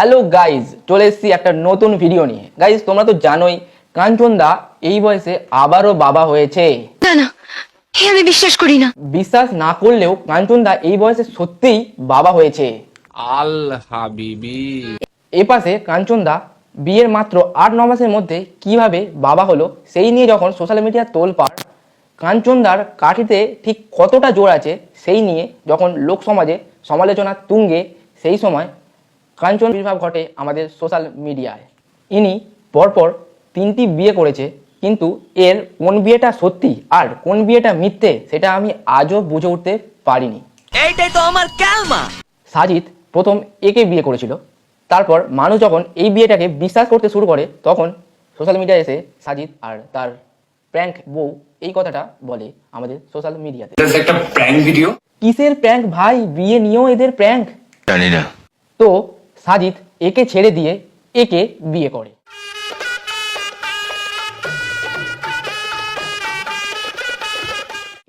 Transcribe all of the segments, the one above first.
Hello guys, চলে এসেছি একটা নতুন ভিডিও নিয়ে। গাইজ, তোমরা তো জানোই কাঞ্চন দা এই বয়সে আবারও বাবা হয়েছে। না না, আমি বিশ্বাস করি না। বিশ্বাস না করলেও কাঞ্চন দা এই বয়সে সত্যিই বাবা হয়েছে। আল হাবিবি। এ পাশে কাঞ্চন দা বিয়ের মাত্র 8-9 মাসের মধ্যে কিভাবে বাবা হলো সেই নিয়ে যখন সোশ্যাল মিডিয়া তোলপাড়, কাঞ্চন দার কাঠিতে ঠিক কতটা জোর আছে সেই নিয়ে যখন লোক সমাজে সমালোচনা তুঙ্গে, সেই সময় কাঞ্চন আবির্ভাব ঘটে আমাদের সোশ্যাল মিডিয়ায়। ইনি পরপর 3টি বিয়ে করেছে, কিন্তু এর কোন বিয়েটা সত্যি আর কোন বিয়েটা মিথ্যে সেটা আমি আজও বুঝে উঠতে পারিনি। এইটাই তো আমার ক্যালমা। সাজিদ প্রথম একে বিয়ে করেছিল, তারপর মানুষ যখন এই বিয়েটাকে বিশ্বাস করতে শুরু করে তখন সোশ্যাল মিডিয়ায় এসে সাজিদ আর তার প্র্যাঙ্ক বউ এই কথাটা বলে আমাদের সোশ্যাল মিডিয়াতে। একটা প্র্যাঙ্ক ভিডিও। কিসের প্র্যাঙ্ক ভাই? বিয়ে নিয়েও এদের প্র্যাঙ্ক? জানি না। তো সাজিদ একে ছেড়ে দিয়ে একে বিয়ে করে।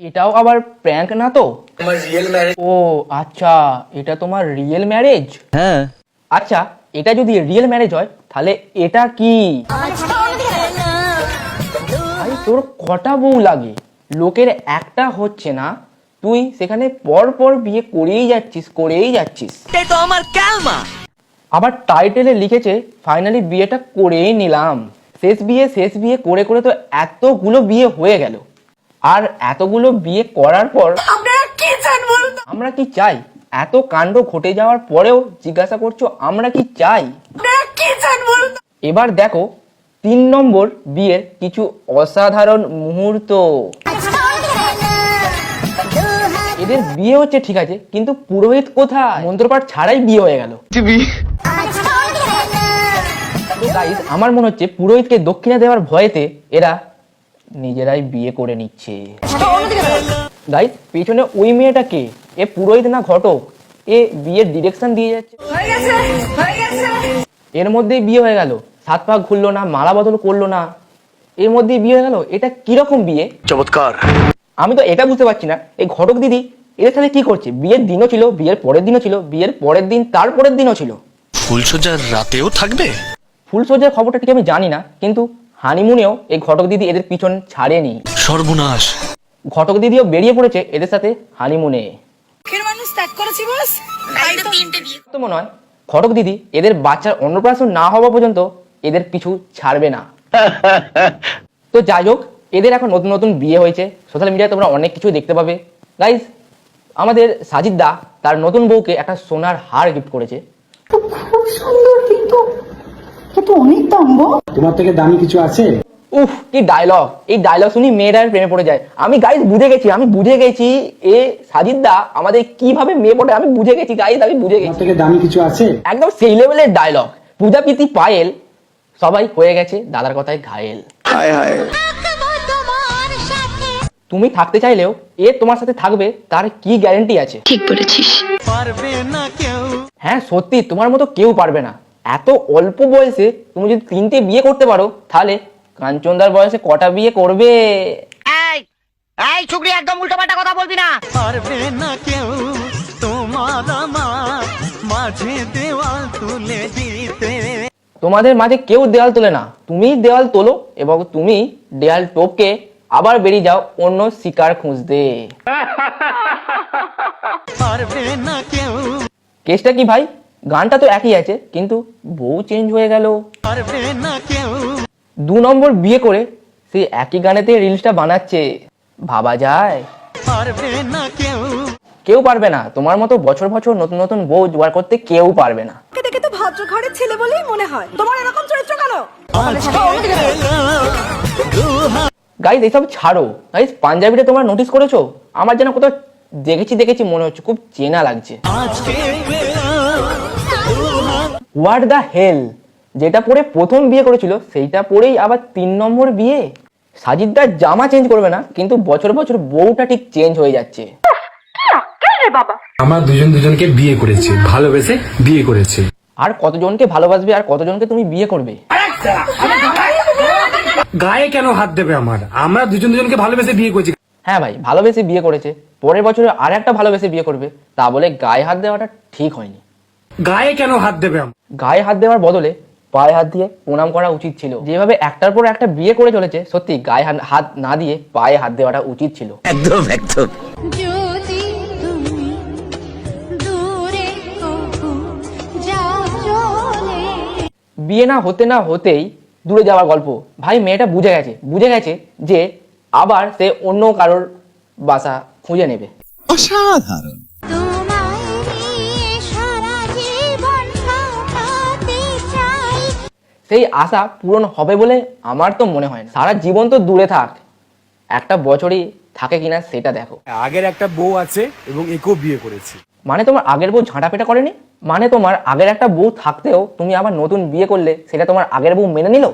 এটাও আবার প্র্যাঙ্ক না তো? আমার রিয়েল ম্যারেজ। ও আচ্ছা, এটা তোমার রিয়েল ম্যারেজ? হ্যাঁ। আচ্ছা, এটা যদি রিয়েল ম্যারেজ হয় তাহলে এটা কি? ভাই, তোর কটা বউ লাগে? লোকের একটা হচ্ছে না, তুই সেখানে পর পর বিয়ে করেই যাচ্ছিস। এটাই তো আমার ক্যালমা। আবার টাইটেলে লিখেছে ফাইনালি বিয়েটা করেই নিলাম। শেষ বিয়ে করে করে তো এতগুলো বিয়ে হয়ে গেল, আর এতগুলো বিয়ে করার পর আমরা কি চাই? এত কাণ্ড ঘটে যাওয়ার পরেও জিজ্ঞাসা করছো আমরা কি চাই? এবার দেখো 3 নম্বর বিয়ের কিছু অসাধারণ মুহূর্ত। এদের বিয়ে হচ্ছে ঠিক আছে, কিন্তু পুরোহিত কোথায়? মন্ত্রপাঠ ছাড়াই বিয়ে হয়ে গেল। তো গাইস, আমার মনে হচ্ছে পুরোহিতকে দক্ষিণা দেওয়ার ভয়েতে এরা নিজেরাই বিয়ে করে নিচ্ছে। গাইস, পেছনে ওই মেয়েটা কে? এ পুরোহিত না ঘটক? এ বিয়ের ডিরেকশন দিয়ে যাচ্ছে। এর মধ্যেই বিয়ে হয়ে গেল, 7 পা ঘুরলো না, মালা বদল করলো না, এর মধ্যেই বিয়ে হয়ে গেল। এটা কিরকম বিয়ে? চমৎকার। আমি তো এটা বুঝতে পারছি না, এই ঘটক দিদি এদের সাথে কি করছে? বিয়ের দিনও ছিল, বিয়ের পরের দিনও ছিল, বিয়ের পরের দিন তার পরের দিনও ছিল। ফুলসজ্জার রাতেও থাকবে? ফুলসজ্জার খবরটা ঠিক আমি জানি না, কিন্তু হানিমুনেও এই ঘটক দিদি এদের পিছন ছাড়েনি। সর্বনাশ। ঘটক দিদিও বেরিয়ে পড়েছে এদের সাথে হানিমুনে। তো মনে হয় ঘটক দিদি এদের বাচ্চার অন্নপ্রাশন না হওয়া পর্যন্ত এদের পিছু ছাড়বে না। তো যাই হোক, এদের এখন নতুন নতুন বিয়ে হয়েছে, সোশ্যাল মিডিয়ায় তোমরা অনেক কিছু দেখতে পাবে। গাইস, আমাদের সাজিদ দা তার নতুন বউকে একটা সোনার হার গিফট করেছে। খুব সুন্দর, কিন্তু অনেক দাম গো। তোমার থেকে দামি কিছু আছে? উফ, কি ডায়লগ! এই ডায়লগ শুনি মেয়েরা প্রেমে পড়ে যায়। আমি গাইস বুঝে গেছি এ সাজিদ দা আমাদের কিভাবে মেয়ে পড়ে। আমি বুঝে গেছি গাইস, আমি বুঝে গেছি। তোমার থেকে দামি কিছু আছে? একদম সেই লেভেলের ডায়লগ। পূজা প্রীতি পায়েল সবাই হয়ে গেছে দাদার কথায় ঘায়েল। হায় হায়। তুমি থাকতে চাইলেও এ তোমার সাথে থাকবে তার কি গ্যারান্টি আছে? ঠিক বলেছিস। হ্যাঁ সত্যি, তোমার মতো কেউ পারবে না। এত অল্প বয়সে তুমি যদি 3টে বিয়ে করতে পারো, তাহলে কাঞ্চনদার বয়সে কটা বিয়ে করবে? এই ছুকরি, একদম উল্টোপাল্টা কথা বলবি না। পারবে না কেউ তোমার আমার মাঝে দেওয়াল তুলে দিতে। তোমাদের মাঝে কেউ দেওয়াল তোলে না, তুমি দেওয়াল তোলো এবং তুমি দেওয়াল টপকে আবার বেরিয়ে যাও অন্য শিকার খুঁজতে। পারবে না কেউ। কেসটা কি ভাই? গানটা তো একই আছে, কিন্তু বউ চেঞ্জ হয়ে গেল। পারবে না কেউ। 2 নম্বর বিয়ে করে সেই একই গানেতে রিলসটা বানাচ্ছে। ভাবা যায়? পারবে না কেউ। কেউ পারবে না। তোমার মতো বছর বছর নতুন নতুন বউ জোগাড় করতে কেউ পারবে না। দেখে তো ভদ্র ঘরের ছেলে বলেই মনে হয়। তোমার এরকম চরিত্র কেন? গাইস, এইসব ছাড়ো। গাইস, পাঞ্জাবিটা তোমরা নোটিস করেছো? আমার যেন কোথাও দেখেছি মনে হচ্ছে, খুব চেনা লাগছে। What the hell! যেটা পরে প্রথম বিয়ে করেছিল সেইটা পরেই আবার 3 নম্বর বিয়ে। সাজিদদার জামা চেঞ্জ করবে না, কিন্তু বছর বছর বউটা ঠিক চেঞ্জ হয়ে যাচ্ছে। আমরা দুজনকে বিয়ে করেছি, ভালোবেসে বিয়ে করেছি। আর কতজনকে ভালোবাসবে, আর কতজনকে তুমি বিয়ে করবে? গায়ে কেন হাত দেবে আমার? আমরা দুজনকে ভালোবেসে বিয়ে করেছি। হ্যাঁ ভাই, ভালোবেসে বিয়ে করেছে, পরের বছরে আর একটা ভালোবেসে বিয়ে করবে, তা বলে গায়ে হাত দেওয়াটা ঠিক হয়নি। গায়ে কেন হাত দেবে আমার? গায়ে হাত দেওয়ার বদলে পায়ে হাত দিয়ে প্রণাম করা উচিত ছিল। যেভাবে একটার পর একটা বিয়ে করে চলেছে, সত্যি গায়ে হাত না দিয়ে পায়ে হাত দেওয়াটা উচিত ছিল। একদম একদম। যদি তুমি দূরে যাও চলে। বিয়ে না হতেই দূরে যাওয়ার গল্প। ভাই মেয়েটা বুঝে গেছে যে আবার সে অন্য কারোর বাসা খুঁজে নেবে। অসাধারণ। তোমায় নিয়ে সারা জীবন কাটাতে চাই। সেই আশা পূরণ হবে বলে আমার তো মনে হয় না। সারা জীবন তো দূরে থাক, একটা বছরই থাকে কিনা সেটা দেখো। আগের একটা বউ আছে এবং একেও বিয়ে করেছি। মানে তোমার আগের বউ ঝাঁটাপেটা করেনি? মানে তোমার আগের একটা বউ থাকতেও তুমি আবার নতুন বিয়ে করলে, সেটা তোমার আগের বউ মেনে নিল?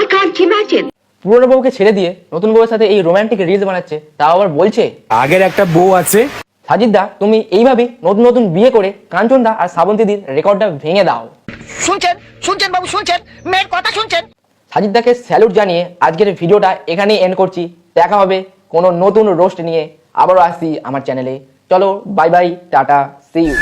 I can't imagine. পুরনো বউকে ছেড়ে দিয়ে নতুন বউয়ের সাথে এই রোমান্টিক রিলস বানাচ্ছে, তাও আবার বলছে। আগের একটা বউ আছে। সাজিদদা, তুমি এইভাবেই নতুন বিয়ে করে কাঞ্চনদা আর শ্রাবন্তীদির রেকর্ডটা ভেঙে দাও। শুনছেন বাবু, শুনছেন মেয়ের কথা শুনছেন। সাজিদদাকে স্যালুট জানিয়ে আজকের ভিডিওটা এখানেই এন্ড করছি। দেখা হবে কোনো নতুন রোস্ট নিয়ে, আবারও আসছি আমার চ্যানেলে। চলো bye bye, tata, see you.